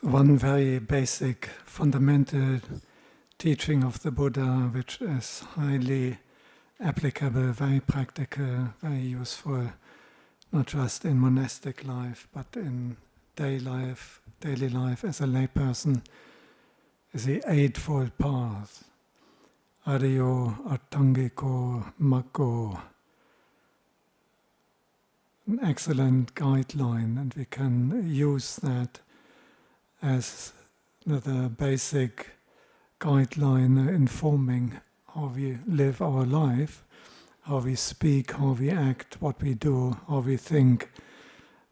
So one very basic, fundamental teaching of the Buddha, which is highly applicable, very practical, very useful, not just in monastic life, but in daily life as a layperson, is the Eightfold Path. Ariyo Atthangiko Maggo. An excellent guideline, and we can use that as another basic guideline informing how we live our life, how we speak, how we act, what we do, how we think,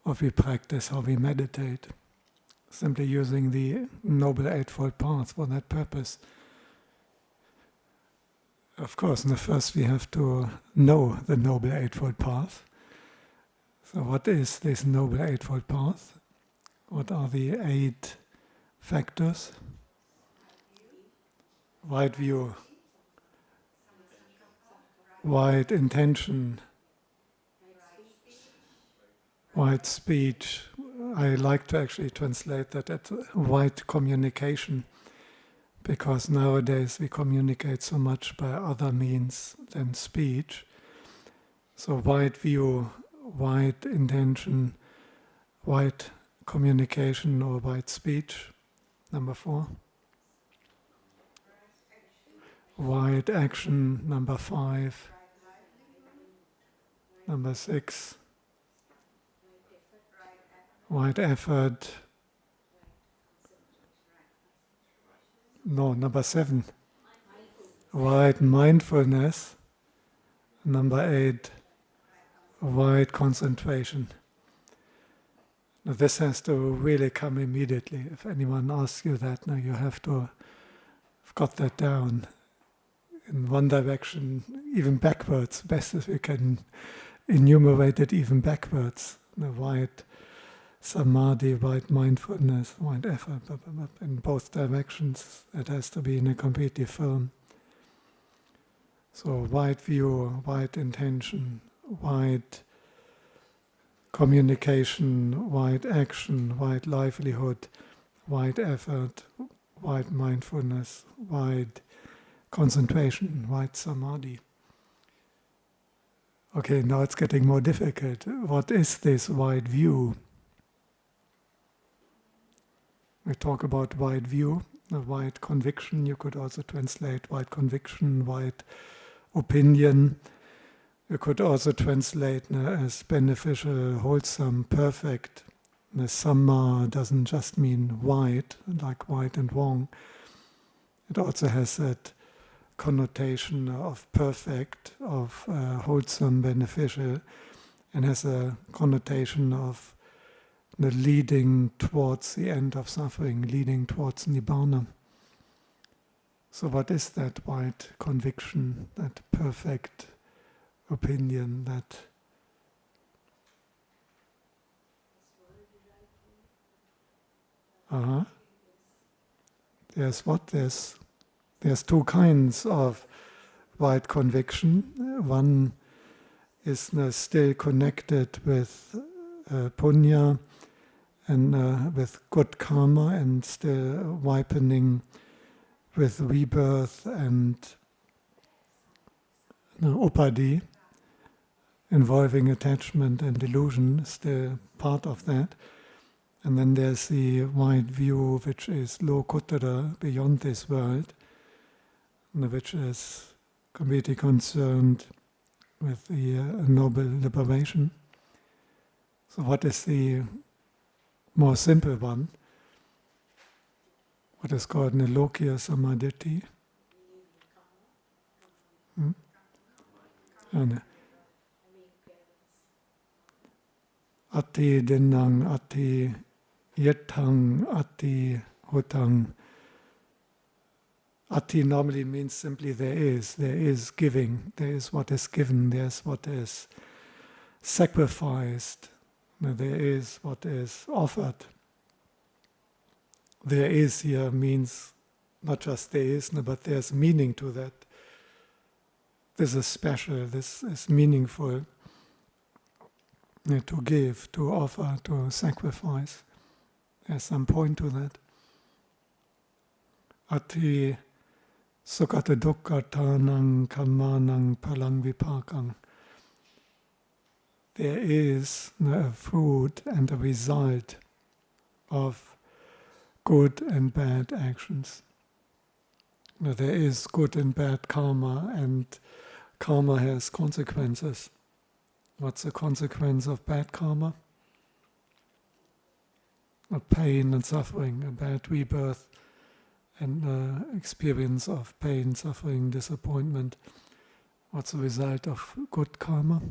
what we practice, how we meditate. Simply using the Noble Eightfold Path for that purpose. Of course, first we have to know the Noble Eightfold Path. So what is this Noble Eightfold Path? What are the 8 factors? Right view, right intention, right speech. I like to actually translate that as right communication, because nowadays we communicate so much by other means than speech. So right view, right intention, right communication or right speech. Number 4. Right action. Number 5. Number 6. Right effort. No, number 7. Right mindfulness. Number 8. Right concentration. Now this has to really come immediately. If anyone asks you that, now you have to have got that down in one direction, even backwards. Best if we can enumerate it even backwards. The right samadhi, right mindfulness, right effort, in both directions. It has to be in a completely firm. So right view, right intention, right communication, right action, right livelihood, right effort, right mindfulness, right concentration, right samadhi. Okay, now it's getting more difficult. What is this right view? We talk about right view, a right conviction. You could also translate right conviction, right opinion. You could also translate as beneficial, wholesome, perfect. The Dhamma doesn't just mean right, like right and wrong. It also has that connotation of perfect, of wholesome, beneficial, and has a connotation of the leading towards the end of suffering, leading towards Nibbana. So what is that right conviction, that perfect opinion, that there's what? There's 2 kinds of right conviction. One is still connected with punya and with good karma, and still ripening with rebirth and upadhi, involving attachment and delusion, still part of that. And then there's the right view, which is lokuttara, beyond this world, which is completely concerned with the noble liberation. So what is the more simple one? What is called Nilokya Samadhi? Ati dinang, ati yethang, ati hutang. Ati normally means simply there is giving, there is what is given, there is what is sacrificed, there is what is offered. There is here means not just there is, but there's meaning to that. This is special, this is meaningful. To give, to offer, to sacrifice. There's some point to that. Ati sukata dukkha tanang kammanang palang vipakang. There is a fruit and a result of good and bad actions. There is good and bad karma, and karma has consequences. What's the consequence of bad karma? A pain and suffering, a bad rebirth, and experience of pain, suffering, disappointment. What's the result of good karma?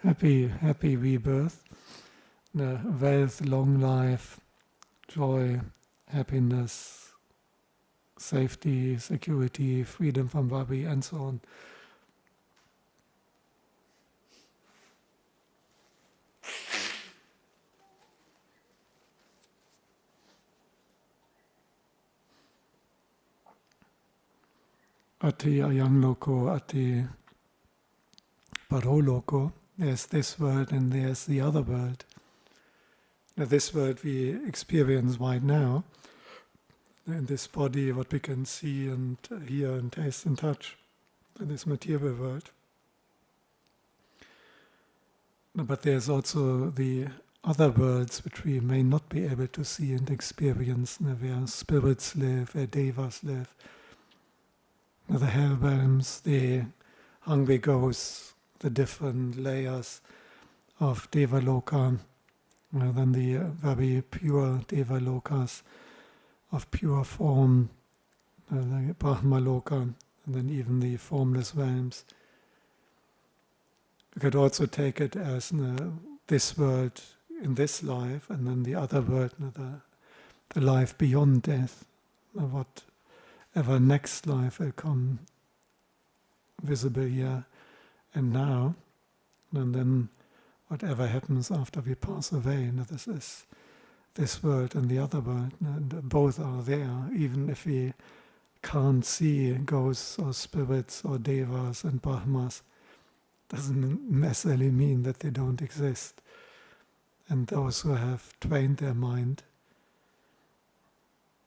Happy rebirth, wealth, long life, joy, happiness, safety, security, freedom from worry, and so on. Ati ayang loko, ati paroloko. There's this world and there's the other world. Now, this world we experience right now, in this body, what we can see and hear and taste and touch, in this material world. But there's also the other worlds which we may not be able to see and experience, where spirits live, where devas live, the hell realms, the hungry ghosts, the different layers of Devaloka, then the very pure Devalokas of pure form, the Brahmaloka, and then even the formless realms. You could also take it as this world in this life, and then the other world, the life beyond death, whatever next life will come visible here and now, and then whatever happens after we pass away. This is this world and the other world, and both are there, even if we can't see ghosts or spirits or devas and brahmas. Doesn't necessarily mean that they don't exist. And those who have trained their mind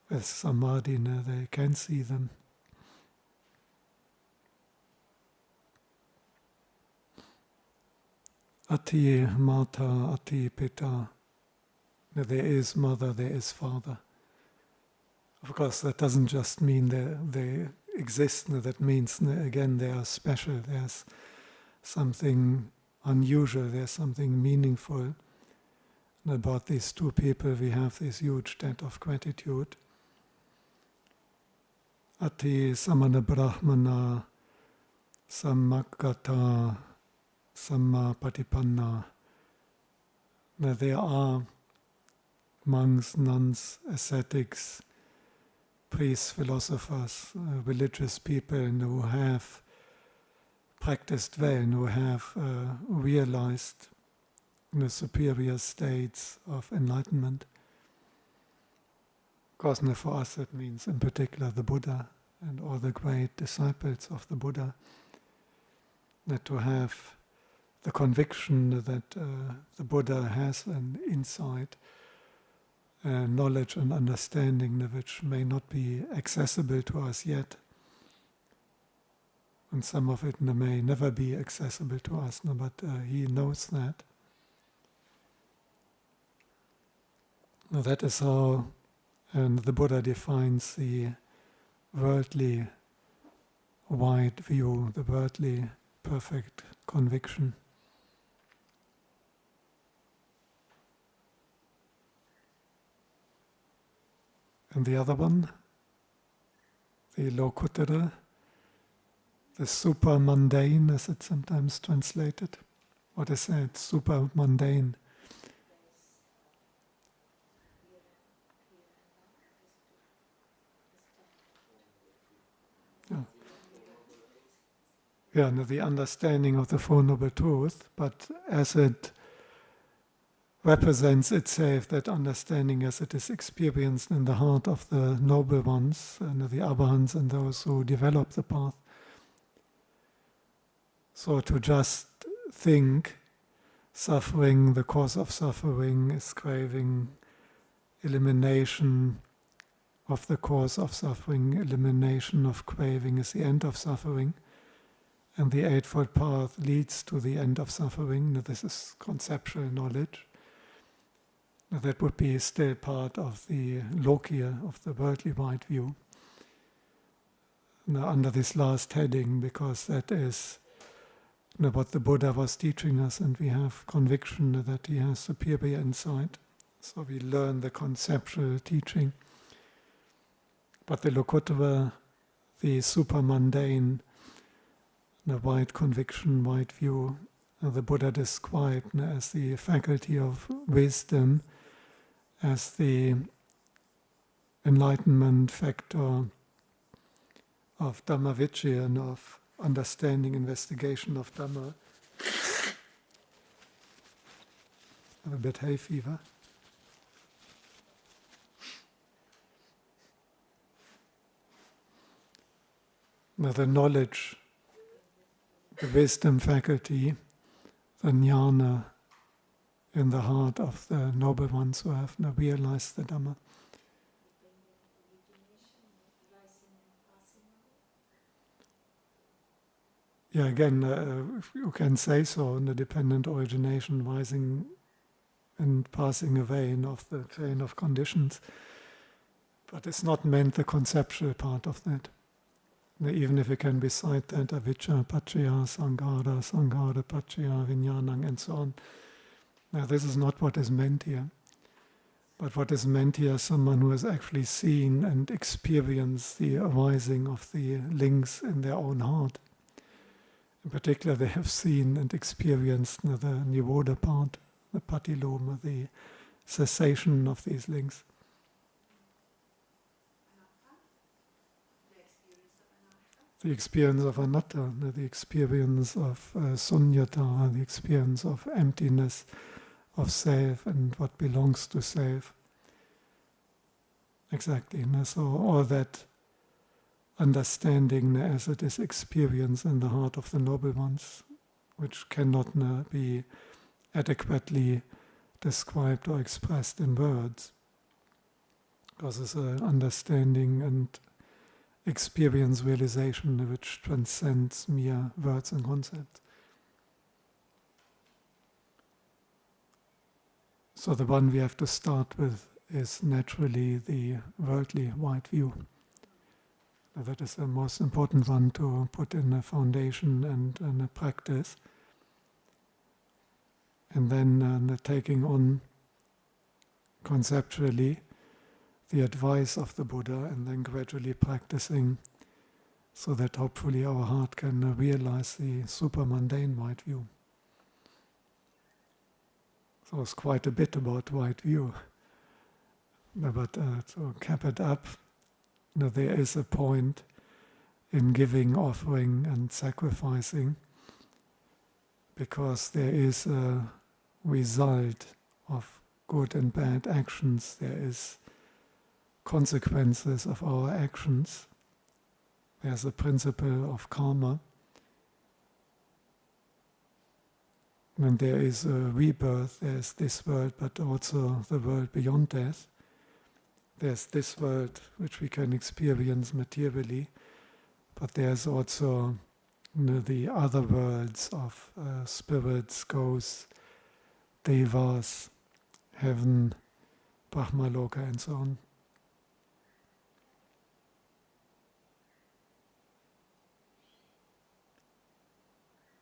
with samadhi, they can see them. Ati mata, ati pita. There is mother, there is father. Of course, that doesn't just mean they exist. That means, again, they are special. There's something unusual. There's something meaningful about these two people. We have this huge debt of gratitude. Ati samana brahmana sammagata samma patipanna. Now, there are monks, nuns, ascetics, priests, philosophers, religious people who have practiced well, who have realized the superior states of enlightenment. Of course, for us that means in particular the Buddha and all the great disciples of the Buddha, that to have the conviction that the Buddha has an insight, knowledge and understanding which may not be accessible to us yet, and some of it may never be accessible to us, but he knows that. Now, that is how the Buddha defines the worldly wide view, the worldly perfect conviction. And the other one, the Lokuttara, the super mundane, as it's sometimes translated. What is that? Super mundane. Yeah, the understanding of the Four Noble Truths, but as it represents itself, that understanding as it is experienced in the heart of the noble ones, and the Arahants and those who develop the path. So to just think suffering, the cause of suffering is craving, elimination of the cause of suffering, elimination of craving is the end of suffering, and the Eightfold Path leads to the end of suffering. Now, this is conceptual knowledge. Now, that would be still part of the Lokiya, of the worldly right view. Now, under this last heading, because that is what the Buddha was teaching us, and we have conviction that he has superior insight. So we learn the conceptual teaching. But the Lokuttara, the super-mundane, the wide conviction, wide view, the Buddha described as the faculty of wisdom, as the enlightenment factor of Dhammavicaya and of understanding, investigation of Dhamma. I have a bit hay fever. Now the knowledge, the wisdom faculty, the jnana in the heart of the noble ones who have now realized the Dhamma. Yeah, again, if you can say so, in the dependent origination, rising and passing away of the chain of conditions. But it's not meant the conceptual part of that. Even if we can recite that avijja paccaya sankhara, sankhara paccaya vijnanam, and so on. Now, this is not what is meant here. But what is meant here is someone who has actually seen and experienced the arising of the links in their own heart. In particular, they have seen and experienced the nirodha part, the patiloma, the cessation of these links. The experience of anatta, the experience of sunyata, the experience of emptiness of self and what belongs to self. Exactly. So all that understanding as it is experienced in the heart of the noble ones, which cannot be adequately described or expressed in words, because it's an understanding and experience realization which transcends mere words and concepts. So the one we have to start with is naturally the worldly right view. That is the most important one to put in a foundation and a practice. And then the taking on conceptually the advice of the Buddha, and then gradually practicing so that hopefully our heart can realize the super-mundane right view. So it's quite a bit about right view. But to cap it up, there is a point in giving, offering and sacrificing, because there is a result of good and bad actions. There is consequences of our actions. There's a principle of karma. When there is a rebirth, there's this world, but also the world beyond death. There's this world which we can experience materially, but there's also the other worlds of spirits, ghosts, devas, heaven, Brahmaloka, and so on.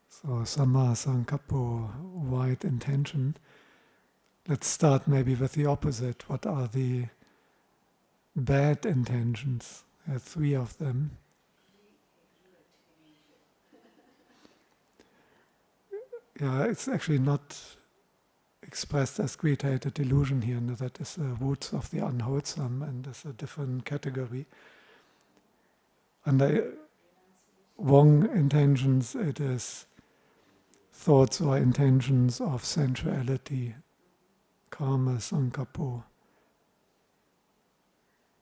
So samma sankappo, right intention. Let's start maybe with the opposite. What are the bad intentions? There are 3 of them. Yeah, it's actually not expressed as greed-hatred delusion here. No, that is the roots of the unwholesome, and it's a different category. Under wrong intentions, it is thoughts or intentions of sensuality, kama sankappo,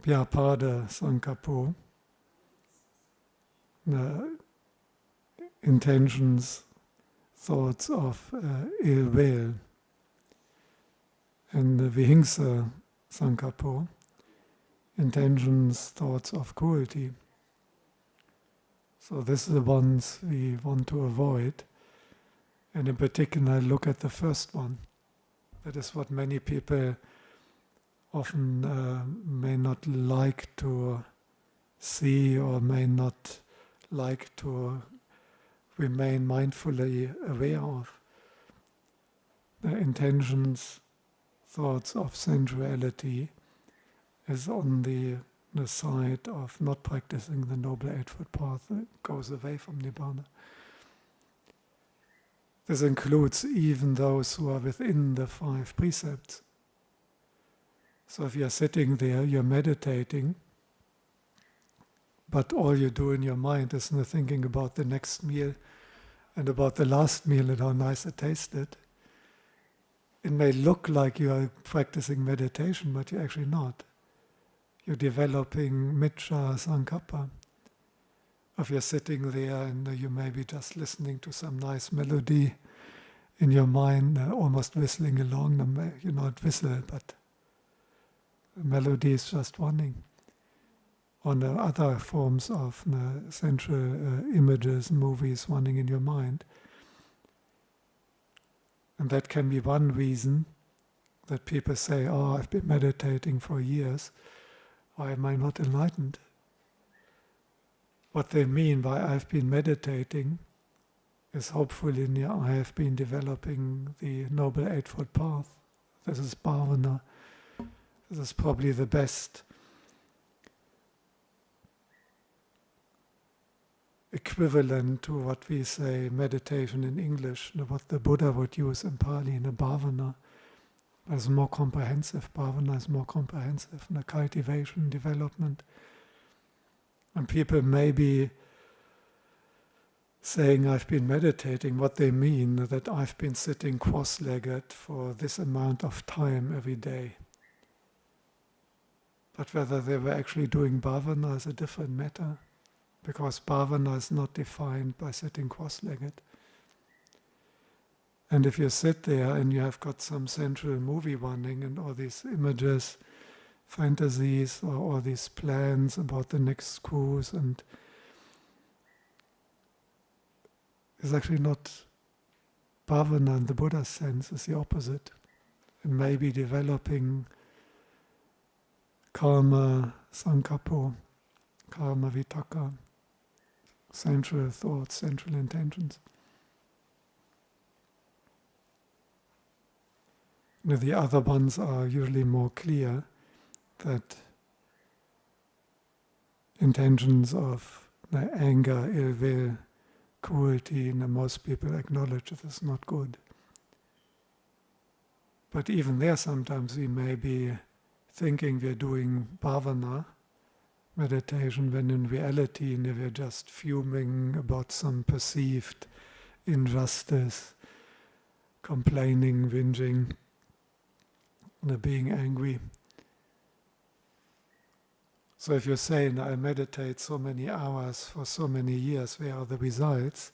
vyapada sankappo, the intentions, thoughts of ill will, and the vihingsa sankappo, intentions, thoughts of cruelty. So this is the ones we want to avoid, and in particular look at the first one. That is what many people often may not like to see or may not like to remain mindfully aware of. The intentions, thoughts of sensuality is on the side of not practicing the Noble Eightfold Path. It goes away from Nibbana. This includes even those who are within the 5 precepts. So if you're sitting there, you're meditating, but all you do in your mind is thinking about the next meal and about the last meal and how nice it tasted. It may look like you are practicing meditation, but you're actually not. You're developing miccha sankappa. If you're sitting there and you may be just listening to some nice melody in your mind, almost whistling along, you're not whistle, but the melody is just running. On other forms of sensual images, movies running in your mind. And that can be one reason that people say, oh, I've been meditating for years, why am I not enlightened? What they mean by I've been meditating is hopefully I have been developing the Noble Eightfold Path. This is bhāvanā. This is probably the best equivalent to what we say meditation in English, what the Buddha would use in Pali, in a bhāvanā. It's more comprehensive. Bhāvanā is more comprehensive. The cultivation, development. And people may be saying, I've been meditating, what they mean that I've been sitting cross-legged for this amount of time every day. But whether they were actually doing bhāvanā is a different matter, because bhāvanā is not defined by sitting cross-legged. And if you sit there and you have got some sensual movie running and all these images, fantasies, or all these plans about the next cruise, and it's actually not bhāvanā in the Buddha's sense, it's the opposite. It may be developing karma sankappo, karma vitakka, sensual thoughts, sensual intentions. Now, the other ones are usually more clear, that intentions of anger, ill will, cruelty, most people acknowledge that it's not good. But even there sometimes we may be thinking we're doing bhāvanā, meditation, when in reality we're just fuming about some perceived injustice, complaining, whinging, being angry. So if you say, I meditate so many hours for so many years, where are the results?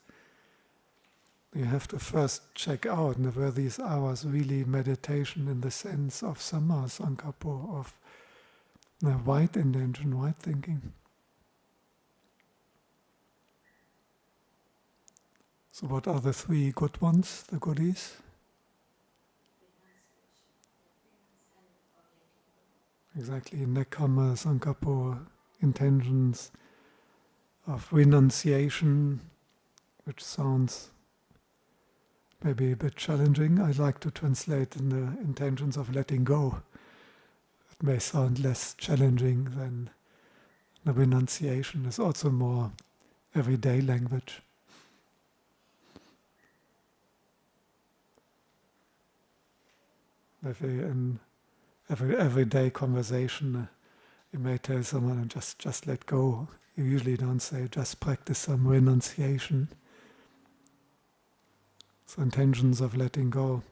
You have to first check out, were these hours really meditation in the sense of samma sankappo, of right intention, right thinking. So what are the 3 good ones, the goodies? Exactly, nekkhamma sankappo, intentions of renunciation, which sounds maybe a bit challenging. I like to translate in the intentions of letting go. It may sound less challenging than the renunciation. It's also more everyday language. Maybe in everyday conversation, you may tell someone, just let go. You usually don't say, just practice some renunciation. So intentions of letting go,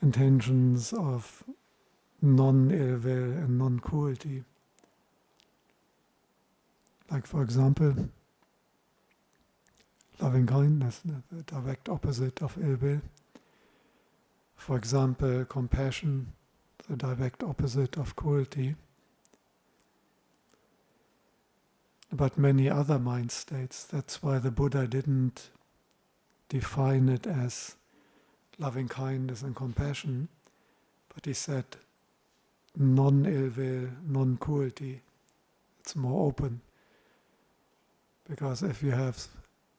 intentions of non-ill will and non-cruelty. Like, for example, loving kindness, the direct opposite of ill will. For example, compassion, the direct opposite of cruelty. But many other mind states. That's why the Buddha didn't define it as loving kindness and compassion, but he said non-ill will, non-cruelty. It's more open. Because if you have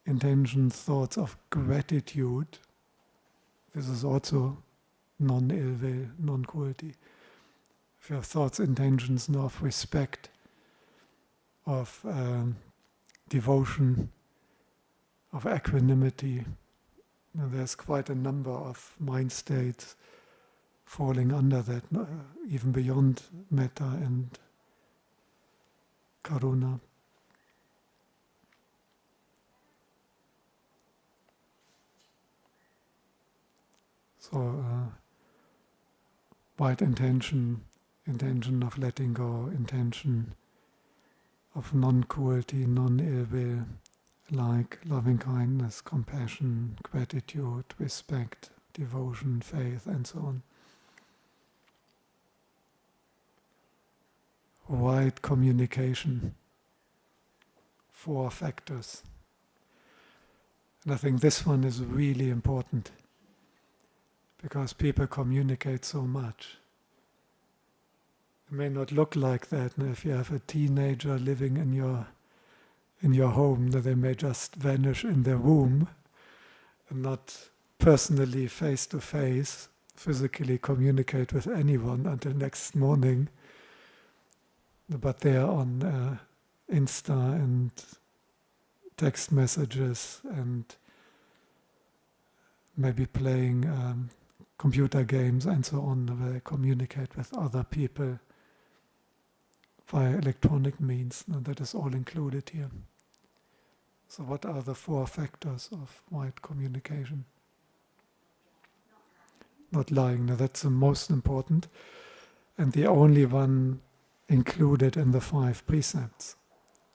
intentions, thoughts of gratitude, this is also non-ill will, non-cruelty. If you have thoughts, intentions of respect, of devotion, of equanimity, there's quite a number of mind states falling under that, even beyond metta and karuna. So, right intention of letting go, intention of non-cruelty, non-ill will, like loving kindness, compassion, gratitude, respect, devotion, faith, and so on. Right communication, 4 factors. And I think this one is really important, because people communicate so much. It may not look like that. And if you have a teenager living in your home, that they may just vanish in their room and not personally, face to face, physically communicate with anyone until next morning. But they are on Insta and text messages and maybe playing computer games and so on, where they communicate with other people via electronic means. Now that is all included here. So what are the 4 factors of right communication? Not lying. Now that's the most important and the only one included in the 5 precepts.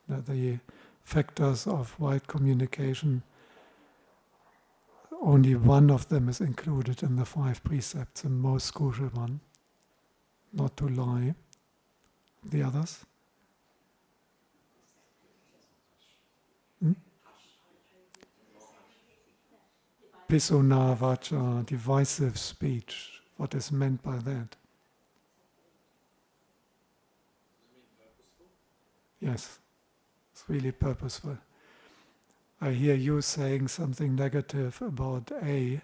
Now the factors of right communication, only one of them is included in the 5 precepts, the most crucial one, not to lie. The others? Pisuna vacha, divisive speech. What is meant by that? Yes, it's really purposeful. I hear you saying something negative about A,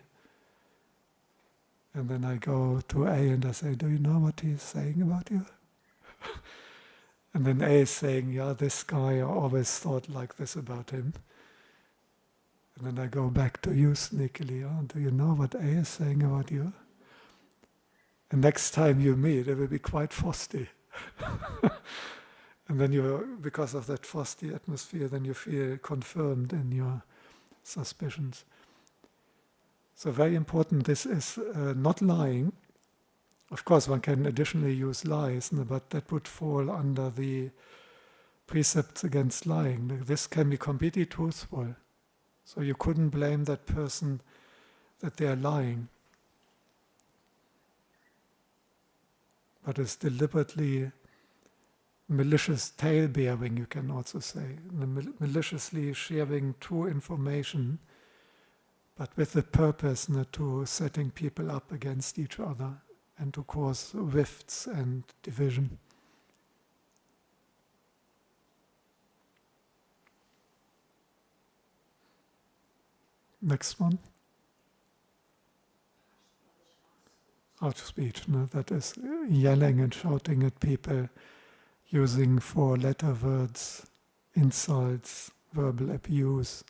and then I go to A and I say, do you know what he's saying about you? And then A is saying, yeah, this guy, I always thought like this about him. And then I go back to you sneakily, do you know what A is saying about you? And next time you meet, it will be quite frosty. And then because of that frosty atmosphere, then you feel confirmed in your suspicions. So very important, this is not lying. Of course, one can additionally use lies, but that would fall under the precepts against lying. This can be completely truthful. So you couldn't blame that person that they are lying. But it's deliberately malicious tale-bearing, you can also say. Maliciously sharing true information, but with the purpose to setting people up against each other and to cause rifts and division. Next one. Harsh speech, that is yelling and shouting at people, using 4-letter words, insults, verbal abuse.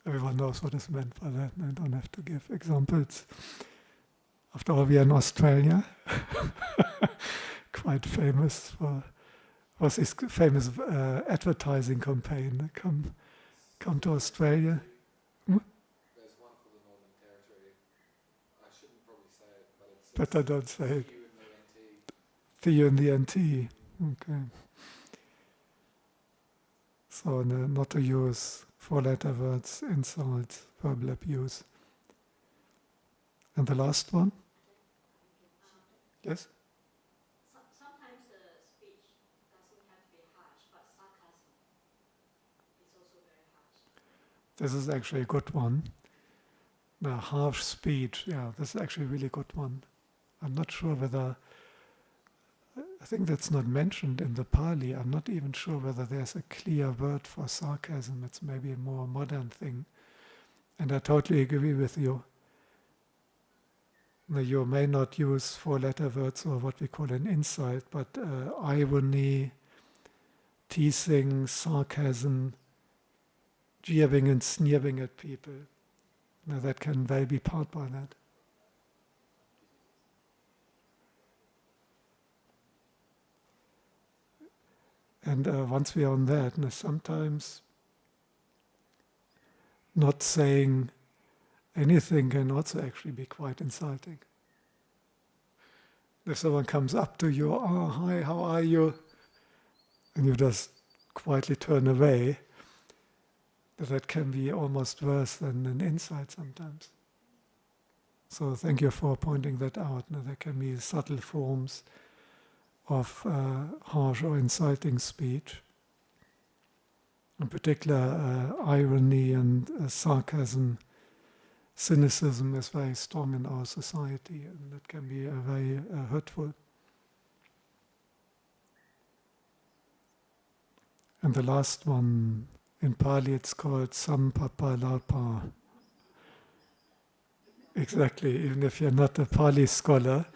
Everyone knows what is meant by that, and I don't have to give examples. After all, we are in Australia, quite famous for was this famous advertising campaign. Come to Australia. There's one for the Northern Territory. I shouldn't probably say it, but it's... Better don't say it. You and the NT. The and the NT. Okay. So not to use four-letter words, insults, verbal abuse. And the last one? Yes? Sometimes the speech doesn't have to be harsh, but sarcasm is also very harsh. This is actually a good one. The harsh speech, yeah, this is actually a really good one. I'm not sure whether, I think that's not mentioned in the Pali. I'm not even sure whether there's a clear word for sarcasm. It's maybe a more modern thing. And I totally agree with you. Now, you may not use four-letter words or what we call an insult, but irony, teasing, sarcasm, jeering and sneering at people. Now, that can well be part by that. And once we are on that, sometimes not saying anything can also actually be quite insulting. If someone comes up to you, "Oh, hi, how are you?" and you just quietly turn away, that can be almost worse than an insult sometimes. So thank you for pointing that out. Now, there can be subtle forms of harsh or insulting speech. In particular, irony and sarcasm, cynicism is very strong in our society, and that can be very hurtful. And the last one, in Pali it's called sampapalapa. Exactly, even if you're not a Pali scholar,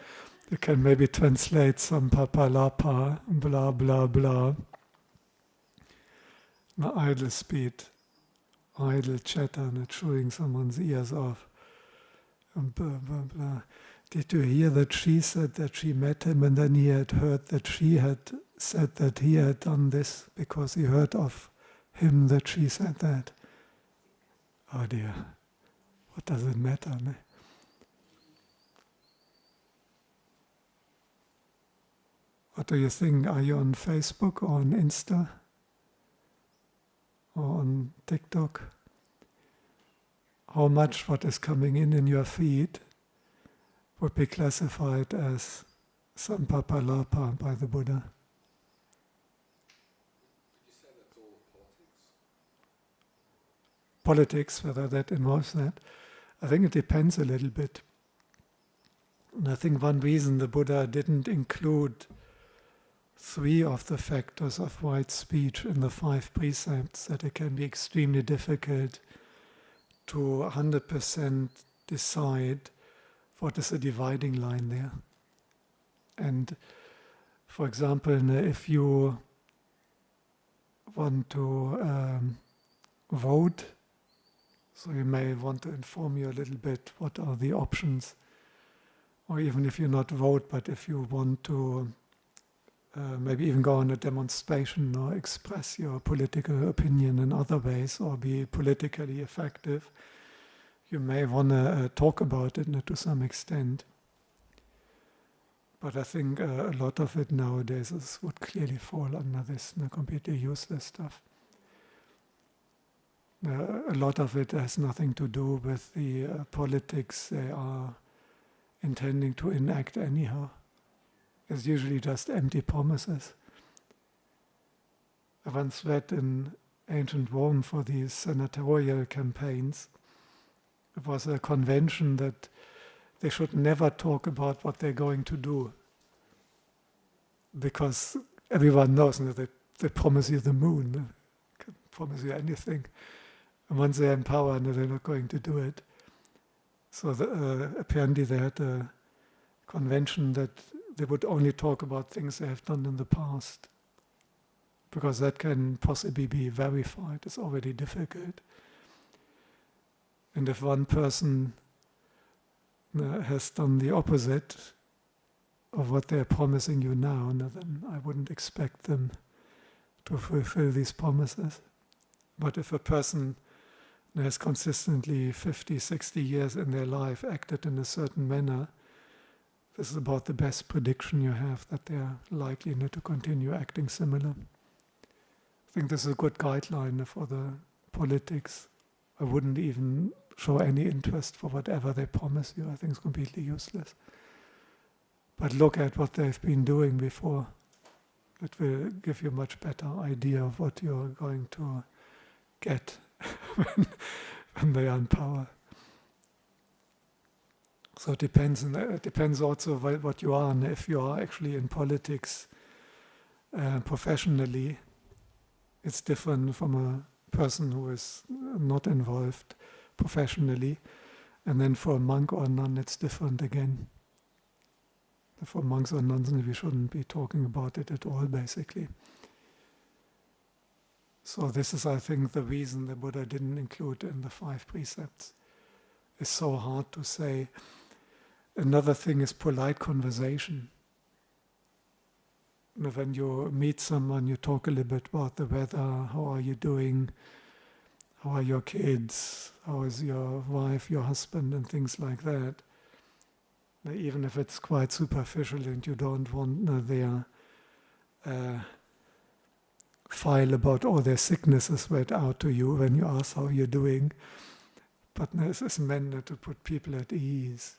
you can maybe translate sampapalapa, blah blah blah. Now, idle speech, idle chatter, and chewing someone's ears off. And blah blah blah. Did you hear that she said that she met him, and then he had heard that she had said that he had done this because he heard of him that she said that? Oh dear, what does it matter? Ne? What do you think? Are you on Facebook or on Insta? Or on TikTok? How much what is coming in your feed would be classified as sampapalapa by the Buddha? Did you say that's all politics? Politics, whether that involves that. I think it depends a little bit. And I think one reason the Buddha didn't include 3 of the factors of right speech in the 5 precepts, that it can be extremely difficult to 100% decide what is the dividing line there. And for example, if you want to vote, so you may want to inform you a little bit what are the options, or even if you not vote, but if you want to maybe even go on a demonstration or express your political opinion in other ways or be politically effective, you may want to talk about it to some extent. But I think a lot of it nowadays would clearly fall under this completely useless stuff. A lot of it has nothing to do with the politics they are intending to enact anyhow. It's usually just empty promises. I once read in ancient Rome for these senatorial campaigns, it was a convention that they should never talk about what they're going to do, because everyone knows that they promise you the moon, they can promise you anything, and once they're in power, they're not going to do it. So apparently they had a convention that they would only talk about things they have done in the past, because that can possibly be verified. It's already difficult. And if one person has done the opposite of what they're promising you now, then I wouldn't expect them to fulfill these promises. But if a person has consistently 50, 60 years in their life acted in a certain manner, this is about the best prediction you have that they're likely to continue acting similar. I think this is a good guideline for the politics. I wouldn't even show any interest for whatever they promise you. I think it's completely useless. But look at what they've been doing before. It will give you a much better idea of what you're going to get when they are in power. So it depends also what you are, and if you are actually in politics professionally, it's different from a person who is not involved professionally, and then for a monk or a nun it's different again. For monks or nuns we shouldn't be talking about it at all, basically. So this is, I think, the reason the Buddha didn't include in the 5 precepts. It's so hard to say. Another thing is polite conversation. When you meet someone, you talk a little bit about the weather, how are you doing, how are your kids, how is your wife, your husband, and things like that. Even if it's quite superficial and you don't want their file about all their sicknesses read out to you when you ask how you're doing, but this is meant to put people at ease.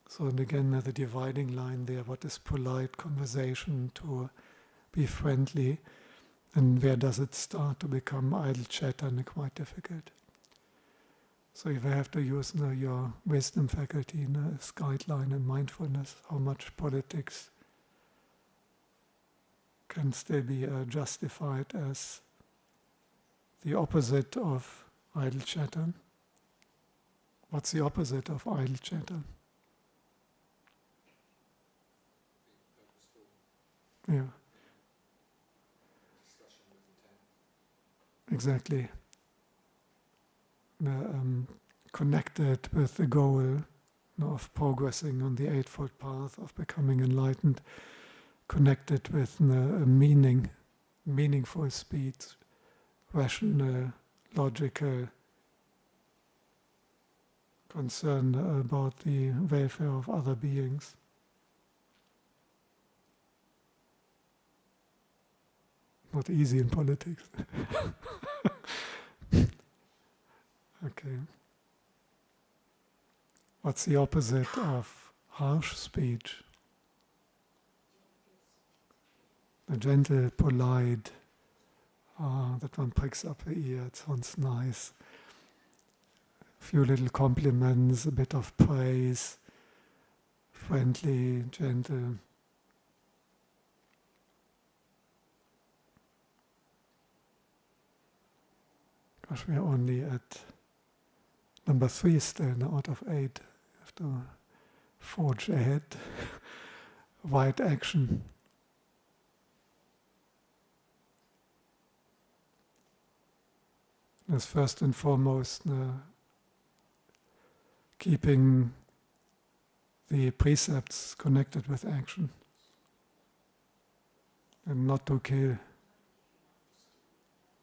So and again, the dividing line there, what is polite conversation to be friendly, and where does it start to become idle chatter and quite difficult. So you have to use your wisdom faculty as guideline and mindfulness, how much politics can still be justified as the opposite of idle chatter. What's the opposite of idle chatter? Yeah. Discussion with intent. Exactly. Connected with the goal of progressing on the Eightfold Path, of becoming enlightened, connected with a meaningful speech, rational, logical, concern about the welfare of other beings. Not easy in politics. Okay. What's the opposite of harsh speech? A gentle, polite, that one pricks up the ear, it sounds nice. A few little compliments, a bit of praise, friendly, gentle. Gosh, we are only at number 3 still, out of 8. You have to forge ahead. Right action. As first and foremost, keeping the precepts connected with action. And not to kill,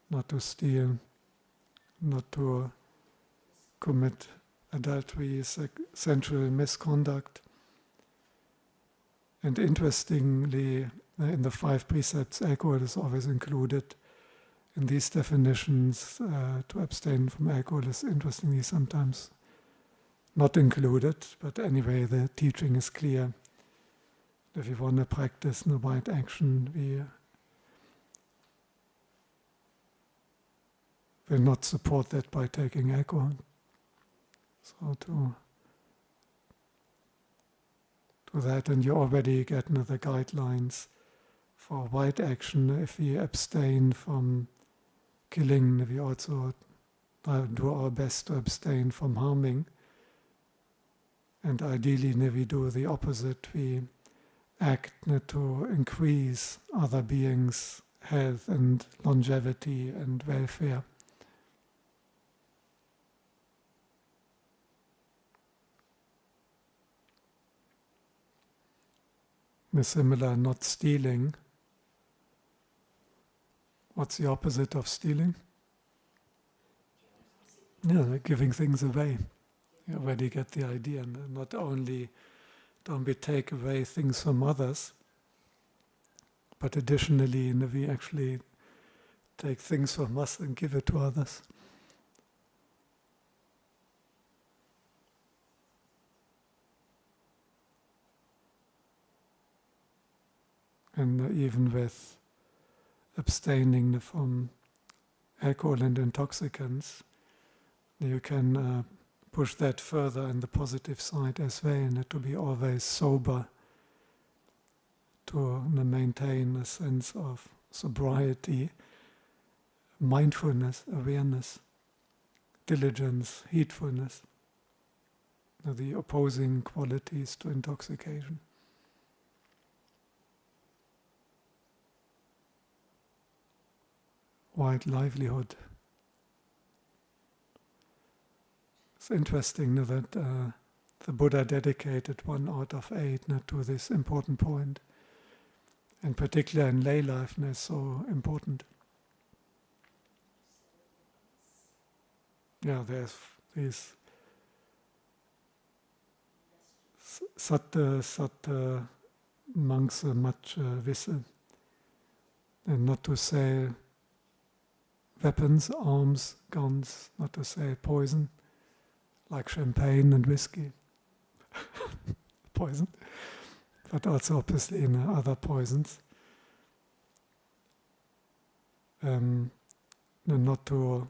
not to steal, not to commit adultery, sensual misconduct. And interestingly, in the 5 precepts, alcohol is always included. In these definitions, to abstain from alcohol is interestingly sometimes not included, but anyway, the teaching is clear. If you want to practice the right action, we will not support that by taking alcohol. So to that, and you already get the guidelines for right action. If we abstain from killing, we also do our best to abstain from harming. And ideally, we do the opposite. We act to increase other beings' health and longevity and welfare. Similar, not stealing. What's the opposite of stealing? Yeah, giving things away. You already get the idea. Not only don't we take away things from others, but additionally we actually take things from us and give it to others. And even with abstaining from alcohol and intoxicants, you can push that further in the positive side as well, and to be always sober, to maintain a sense of sobriety, mindfulness, awareness, diligence, heedfulness, the opposing qualities to intoxication. Wide livelihood. It's interesting that the Buddha dedicated 1 out of 8 to this important point. In particular in lay life, it's so important. Yeah, there's these satta monks much visse, and not to say weapons, arms, guns, not to say poison, like champagne and whiskey. Poison. But also obviously in other poisons. Not to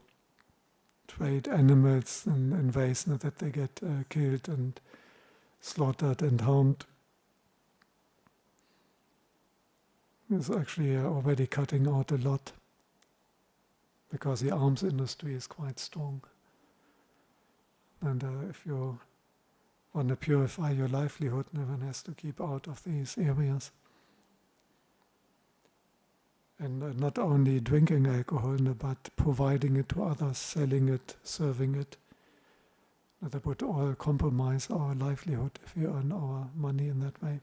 trade animals in ways that they get killed and slaughtered and harmed. It's actually already cutting out a lot, because the arms industry is quite strong. And if you want to purify your livelihood, one has to keep out of these areas. And not only drinking alcohol, but providing it to others, selling it, serving it. That would all compromise our livelihood if we earn our money in that way.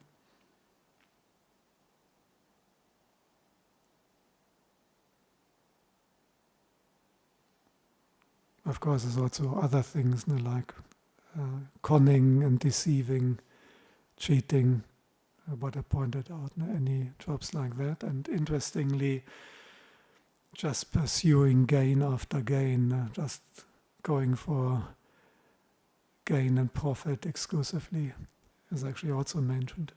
Of course, there's also other things like conning and deceiving, cheating, what I pointed out, any jobs like that. And interestingly, just pursuing gain after gain, just going for gain and profit exclusively is actually also mentioned.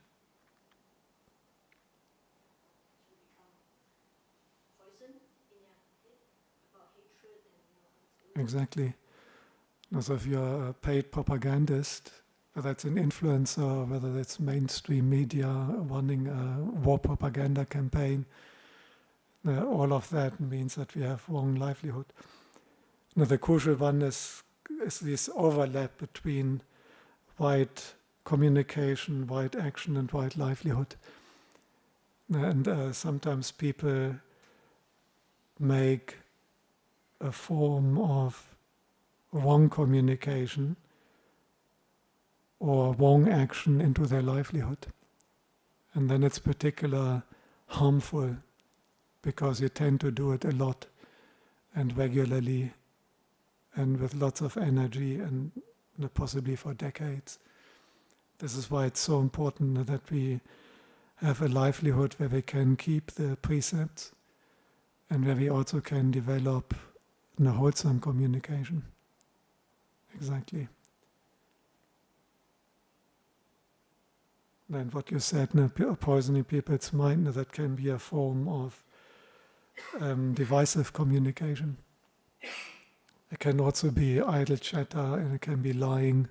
Exactly. So if you're a paid propagandist, whether it's an influencer, whether it's mainstream media running a war propaganda campaign, all of that means that we have wrong livelihood. Now the crucial one is this overlap between right communication, right action, and right livelihood. And sometimes people make a form of wrong communication or wrong action into their livelihood. And then it's particularly harmful because you tend to do it a lot and regularly and with lots of energy and possibly for decades. This is why it's so important that we have a livelihood where we can keep the precepts and where we also can develop a wholesome communication. Exactly. And what you said, poisoning people's mind, that can be a form of divisive communication. It can also be idle chatter, and it can be lying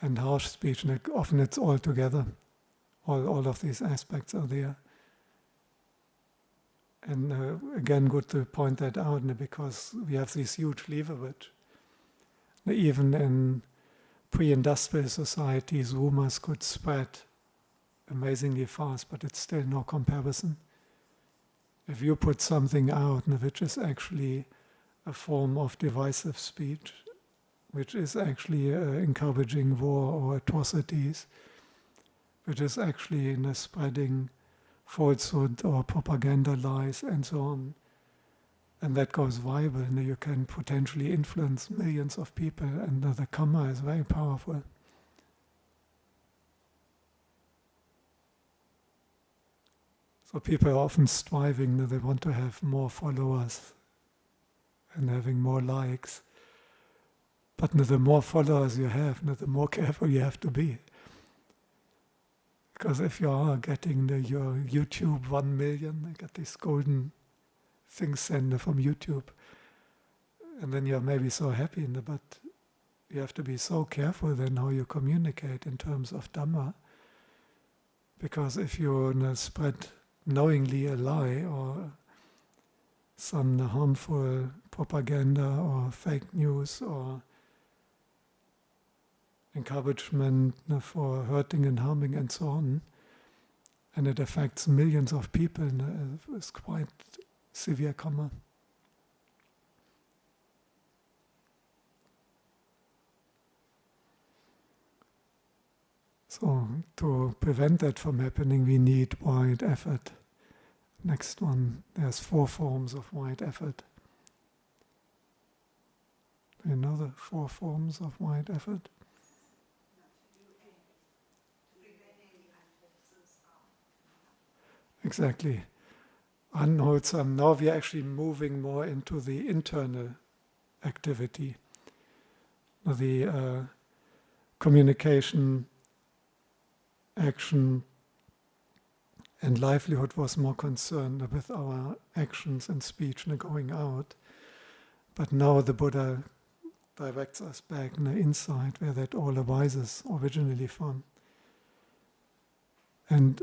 and harsh speech, and often it's all together. All of these aspects are there. And again, good to point that out, because we have this huge leverage. Even in pre-industrial societies, rumors could spread amazingly fast, but it's still no comparison. If you put something out which is actually a form of divisive speech, which is actually encouraging war or atrocities, which is actually spreading falsehood or propaganda lies and so on, and that goes viral, and you can potentially influence millions of people, and the karma is very powerful. So people are often striving that they want to have more followers and having more likes. But the more followers you have, the more careful you have to be. Because if you are getting your YouTube 1 million, I got this golden thing sender from YouTube, and then you're maybe so happy, but you have to be so careful then how you communicate in terms of Dhamma. Because if you spread knowingly a lie or some harmful propaganda or fake news or encouragement for hurting and harming and so on, and it affects millions of people, it's quite severe karma. So to prevent that from happening, we need wide effort. Next one, there's 4 forms of wide effort. Do you know the 4 forms of wide effort? Exactly. Unwholesome. Now we are actually moving more into the internal activity. The communication, action, and livelihood was more concerned with our actions and speech going out. But now the Buddha directs us back inside where that all arises originally from. And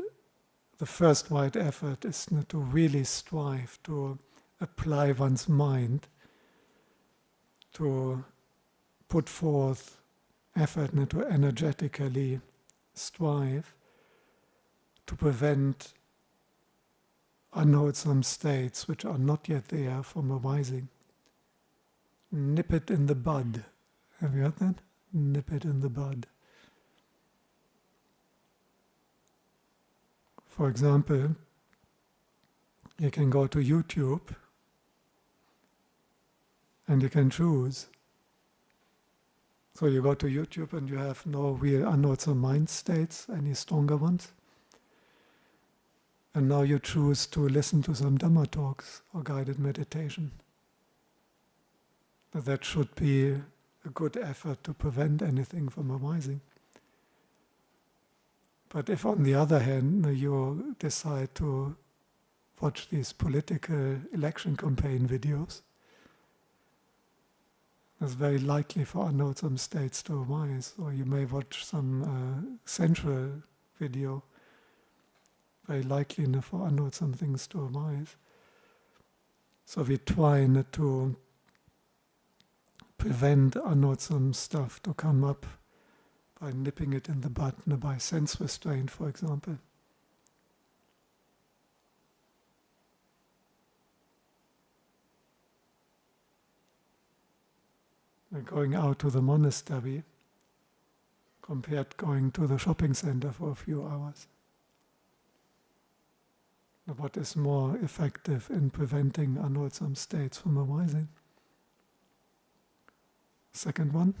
the first wide effort is to really strive to apply one's mind, to put forth effort to energetically strive to prevent unwholesome states which are not yet there from arising. Nip it in the bud. Have you heard that? Nip it in the bud. For example, you can go to YouTube and you can choose. So you go to YouTube and you have no real unwholesome mind states, any stronger ones. And now you choose to listen to some Dhamma talks or guided meditation. That should be a good effort to prevent anything from arising. But if on the other hand you decide to watch these political election campaign videos, it's very likely for unwholesome states to arise. Or you may watch some sensual video, very likely for unwholesome things to arise. So we try to prevent unwholesome stuff to come up by nipping it in the bud, by sense restraint, for example. Going out to the monastery compared going to the shopping center for a few hours. What is more effective in preventing unwholesome states from arising? Second one.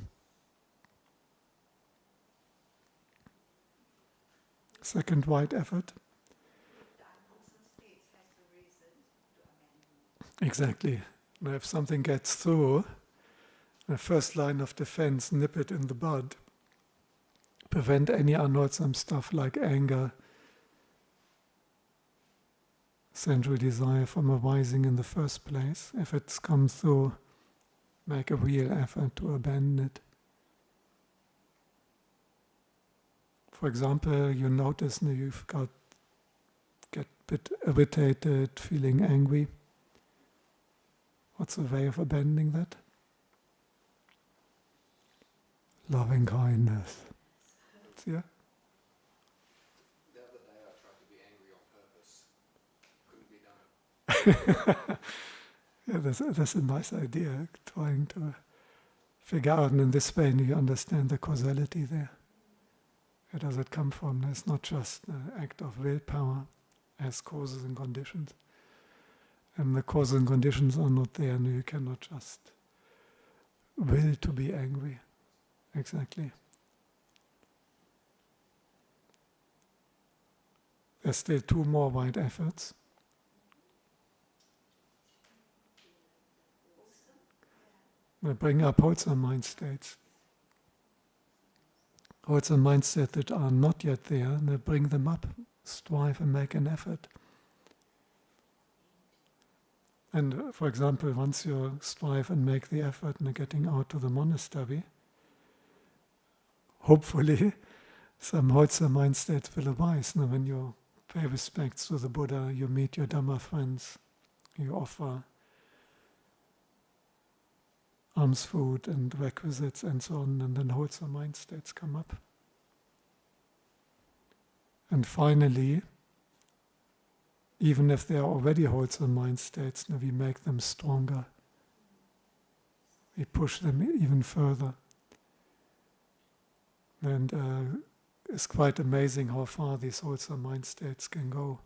Second wide effort. Exactly. Now if something gets through, the first line of defense, nip it in the bud. Prevent any unwholesome stuff like anger, sensual desire from arising in the first place. If it's come through, make a real effort to abandon it. For example, you notice you've get a bit irritated, feeling angry. What's the way of abandoning that? Loving kindness. Yeah? The other day I tried to be angry on purpose. Couldn't be done. Yeah, that's a nice idea, trying to figure out, and in this way you understand the causality there. Where does it come from? It's not just an act of willpower as causes and conditions. And the causes and conditions are not there, and you cannot just will to be angry. Exactly. There's still two more wide efforts. Bring up wholesome mind states. Wholesome mind states that are not yet there, bring them up, strive and make an effort. And for example, once you strive and make the effort in getting out to the monastery, hopefully some wholesome mind states will arise. Now, when you pay respects to the Buddha, you meet your Dhamma friends, you offer alms food and requisites and so on, and then wholesome mind states come up. And finally, even if they are already wholesome mind states, we make them stronger. We push them even further. And it's quite amazing how far these wholesome mind states can go.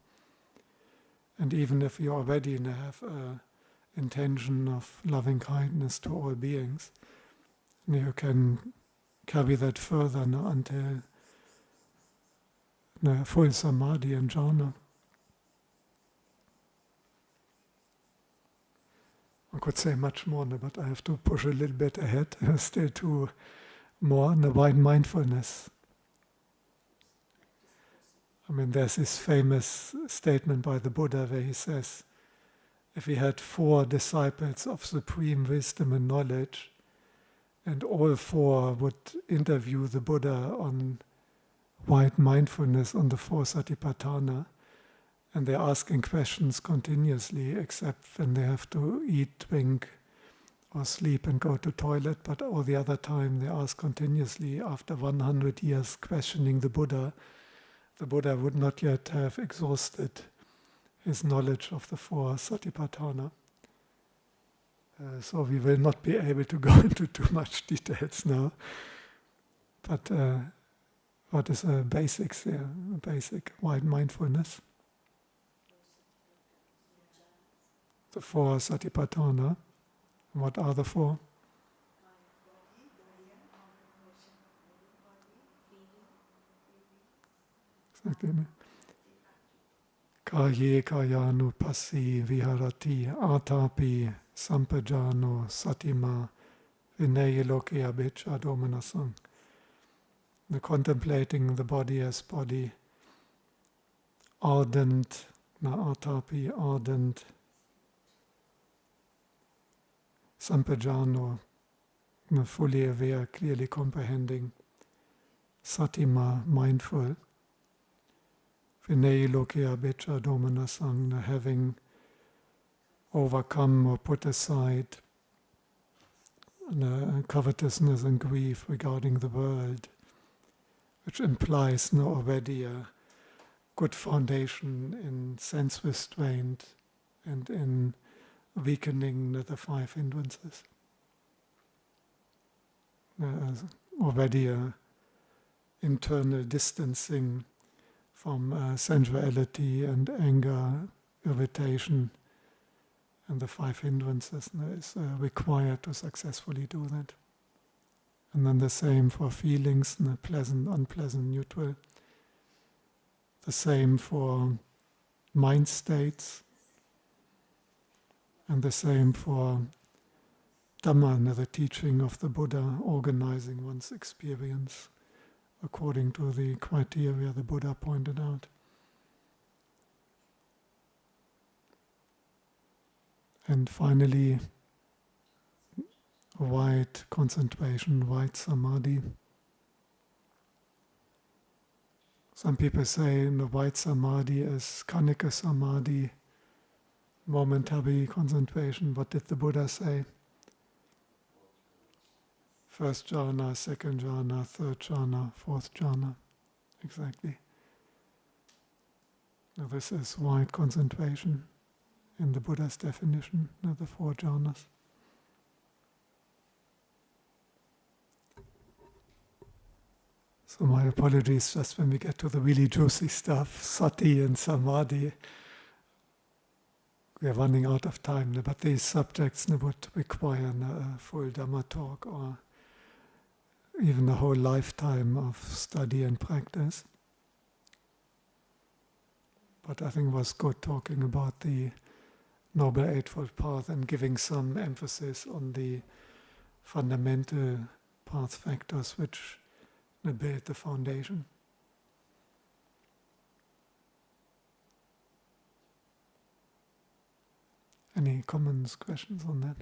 And even if you already have intention of loving kindness to all beings, you can carry that further until full samadhi and jhana. I could say much more, but I have to push a little bit ahead. Still two more, the wide mindfulness. I mean, there's this famous statement by the Buddha where he says, if he had 4 disciples of supreme wisdom and knowledge, and all 4 would interview the Buddha on wide mindfulness on the 4 Satipatthana, and they're asking questions continuously, except when they have to eat, drink, or sleep and go to toilet, but all the other time they ask continuously. After 100 years questioning the Buddha would not yet have exhausted his knowledge of the 4 Satipatthana. So we will not be able to go into too much details now. But what is the basics here? Basic wide mindfulness. The 4 Satipatthana. What are the 4? Exactly. Kaye kayanupassi viharati atapi sampajano satima vinayaloke abhicca domanasang. The contemplating the body as body, ardent, atapi, ardent, sampajano, fully aware, clearly comprehending, satima, mindful, vinayaloke abhicca domanasang, having overcome or put aside covetousness and grief regarding the world, which implies already a good foundation in sense restraint and in weakening the 5 hindrances. Already a internal distancing from sensuality and anger, irritation, and the 5 hindrances is required to successfully do that. And then the same for feelings, pleasant, unpleasant, neutral. The same for mind states. And the same for Dhamma, the teaching of the Buddha, organizing one's experience according to the criteria the Buddha pointed out. And finally, wide concentration, wide samadhi. Some people say the wide samadhi is kanika samadhi, momentary concentration. What did the Buddha say? 1st jhana, 2nd jhana, 3rd jhana, 4th jhana. Exactly. Now this is wide concentration in the Buddha's definition of the 4 jhanas. So my apologies, just when we get to the really juicy stuff, sati and samadhi, we are running out of time, but these subjects would require a full Dhamma talk or even a whole lifetime of study and practice. But I think it was good talking about the Noble Eightfold Path and giving some emphasis on the fundamental path factors which build the foundation. Any comments, questions on that?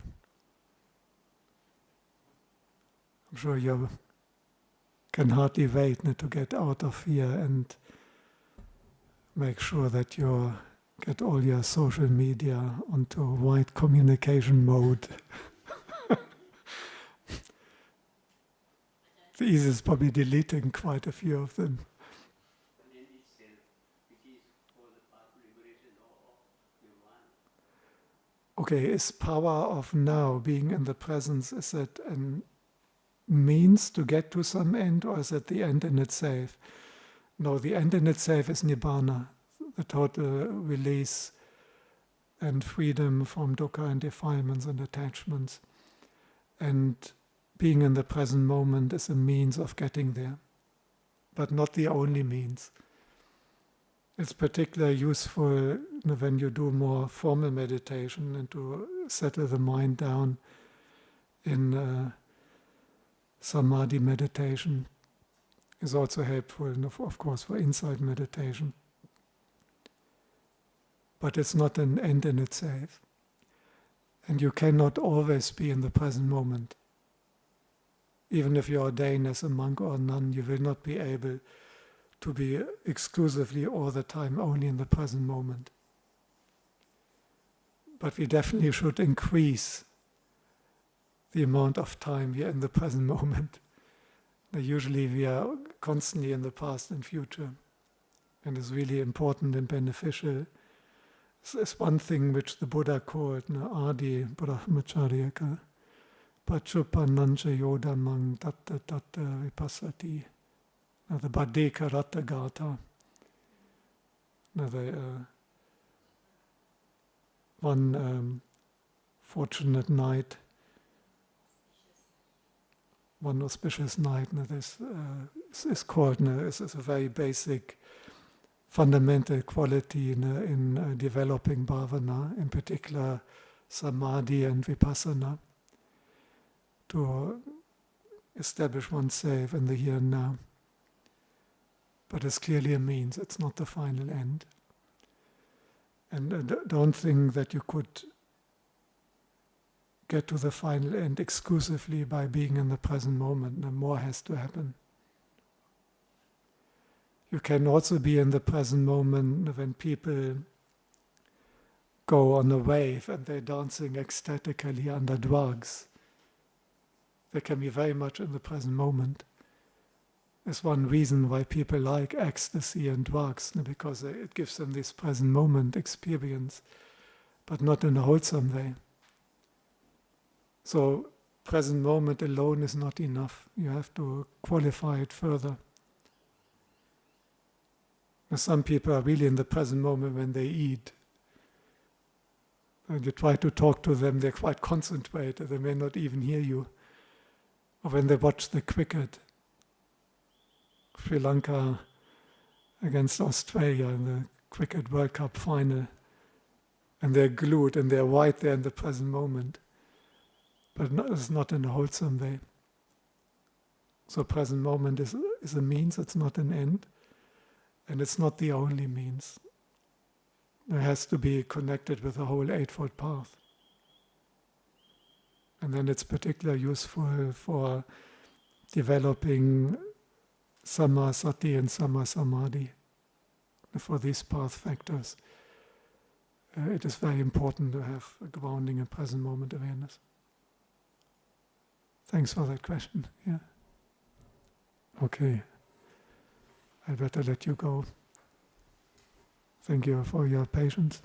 I'm sure you can hardly wait to get out of here and make sure that you get all your social media onto wide communication mode. The easiest is probably deleting quite a few of them. Okay, is power of now, being in the presence, is it a means to get to some end, or is it the end in itself? No, the end in itself is nibbana, the total release and freedom from dukkha and defilements and attachments. And being in the present moment is a means of getting there, but not the only means. It's particularly useful when you do more formal meditation and to settle the mind down in samadhi meditation. Is also helpful, of course, for insight meditation. But it's not an end in itself. And you cannot always be in the present moment. Even if you are ordained as a monk or a nun, you will not be able to be exclusively all the time only in the present moment. But we definitely should increase the amount of time we are in the present moment. Usually we are constantly in the past and future, and it's really important and beneficial. It's one thing which the Buddha called Adi Brahmacharya, Pachupanancha Yodamang Tatta Tatta Vipassati, the Badeka Ratta Gata, one fortunate night, one auspicious night. This is called, is a very basic, fundamental quality in developing bhāvanā, in particular samadhi and vipassana, to establish oneself in the here and now. But it's clearly a means, it's not the final end. And don't think that you could get to the final end exclusively by being in the present moment. No, more has to happen. You can also be in the present moment when people go on a wave and they're dancing ecstatically under drugs. They can be very much in the present moment. That's one reason why people like ecstasy and drugs, because it gives them this present moment experience, but not in a wholesome way. So, present moment alone is not enough. You have to qualify it further. Now, some people are really in the present moment when they eat. And you try to talk to them, they're quite concentrated, they may not even hear you. Or when they watch the cricket, Sri Lanka against Australia in the Cricket World Cup final, and they're glued and they're right there in the present moment. But it's not in a wholesome way. So present moment is a means, it's not an end. And it's not the only means. It has to be connected with the whole Eightfold Path. And then it's particularly useful for developing Samma Sati and Samma Samadhi. For these path factors, it is very important to have a grounding in present moment awareness. Thanks for that question. Yeah. Okay. I'd better let you go. Thank you for your patience.